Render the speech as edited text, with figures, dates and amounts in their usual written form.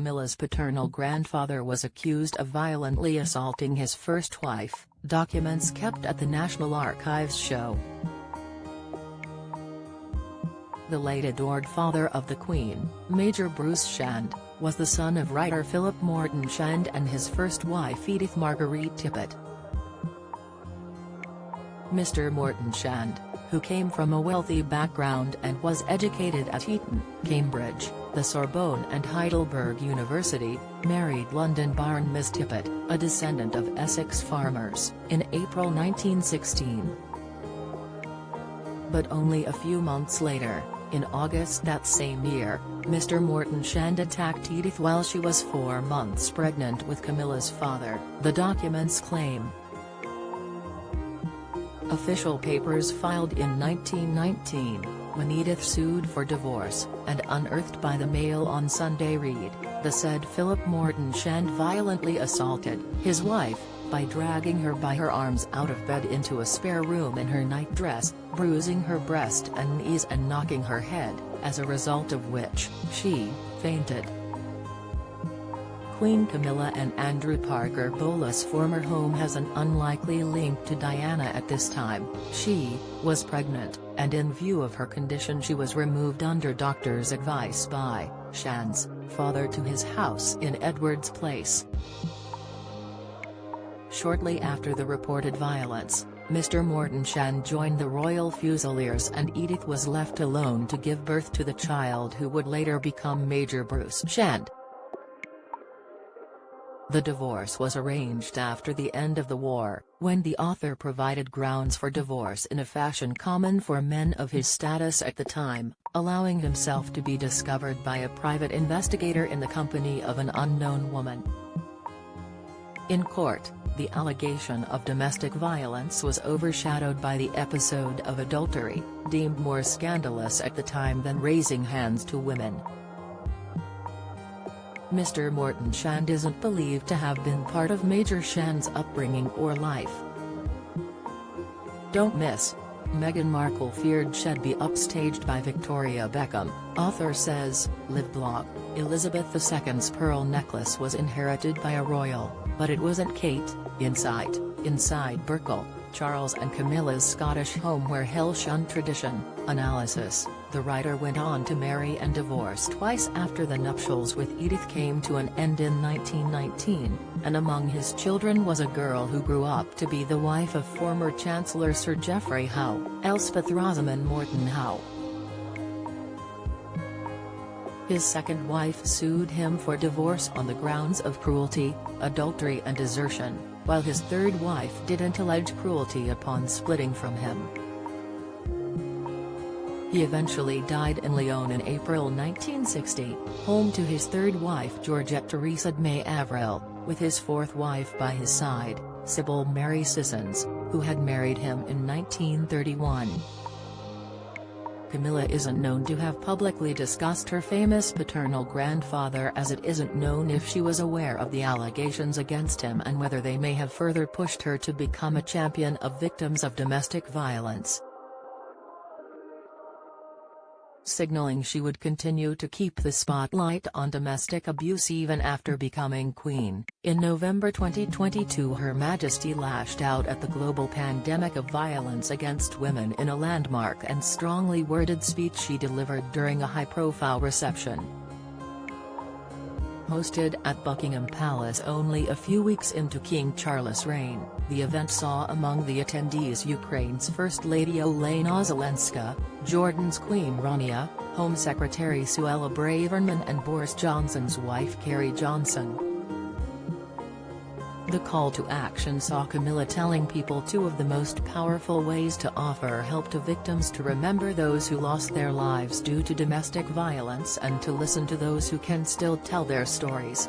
Camilla's paternal grandfather was accused of violently assaulting his first wife, documents kept at the National Archives show. The late adored father of the Queen, Major Bruce Shand, was the son of writer Philip Morton Shand and his first wife Edith Marguerite Tippett. Mr. Morton Shand, who came from a wealthy background and was educated at Eton, Cambridge, the Sorbonne and Heidelberg University, married London Baron Miss Tippett, a descendant of Essex farmers, in April 1916. But only a few months later, in August that same year, Mr. Morton Shand attacked Edith while she was 4 months pregnant with Camilla's father, the documents claim. Official papers filed in 1919, when Edith sued for divorce, and unearthed by the Mail on Sunday read, the said Philip Morton Shand violently assaulted his wife, by dragging her by her arms out of bed into a spare room in her nightdress, bruising her breast and knees and knocking her head, as a result of which, she fainted. Queen Camilla and Andrew Parker Bolas' former home has an unlikely link to Diana at this time. She was pregnant, and in view of her condition she was removed under doctor's advice by Shand's father to his house in Edwards Place. Shortly after the reported violence, Mr. Morton Shand joined the Royal Fusiliers and Edith was left alone to give birth to the child who would later become Major Bruce Shand. The divorce was arranged after the end of the war, when the author provided grounds for divorce in a fashion common for men of his status at the time, allowing himself to be discovered by a private investigator in the company of an unknown woman. In court, the allegation of domestic violence was overshadowed by the episode of adultery, deemed more scandalous at the time than raising hands to women. Mr. Morton Shand isn't believed to have been part of Major Shand's upbringing or life. Don't miss: Meghan Markle feared she'd be upstaged by Victoria Beckham, author says. Live blog: Elizabeth II's pearl necklace was inherited by a royal, but it wasn't Kate. Inside Burkle, Charles and Camilla's Scottish home where Hill shunned tradition. Analysis: the writer went on to marry and divorce twice after the nuptials with Edith came to an end in 1919, and among his children was a girl who grew up to be the wife of former Chancellor Sir Geoffrey Howe, Elspeth Rosamond Morton Howe. His second wife sued him for divorce on the grounds of cruelty, adultery and desertion, while his third wife didn't allege cruelty upon splitting from him. He eventually died in Lyon in April 1960, home to his third wife Georgette Theresa May Avril, with his fourth wife by his side, Sybil Mary Sissons, who had married him in 1931. Camilla isn't known to have publicly discussed her famous paternal grandfather, as it isn't known if she was aware of the allegations against him and whether they may have further pushed her to become a champion of victims of domestic violence, signaling she would continue to keep the spotlight on domestic abuse even after becoming queen. In November 2022, Her Majesty lashed out at the global pandemic of violence against women in a landmark and strongly worded speech she delivered during a high-profile reception hosted at Buckingham Palace only a few weeks into King Charles' reign. The event saw among the attendees Ukraine's First Lady Olena Zelenska, Jordan's Queen Rania, Home Secretary Suella Braverman and Boris Johnson's wife Carrie Johnson. The call to action saw Camilla telling people two of the most powerful ways to offer help to victims: to remember those who lost their lives due to domestic violence and to listen to those who can still tell their stories.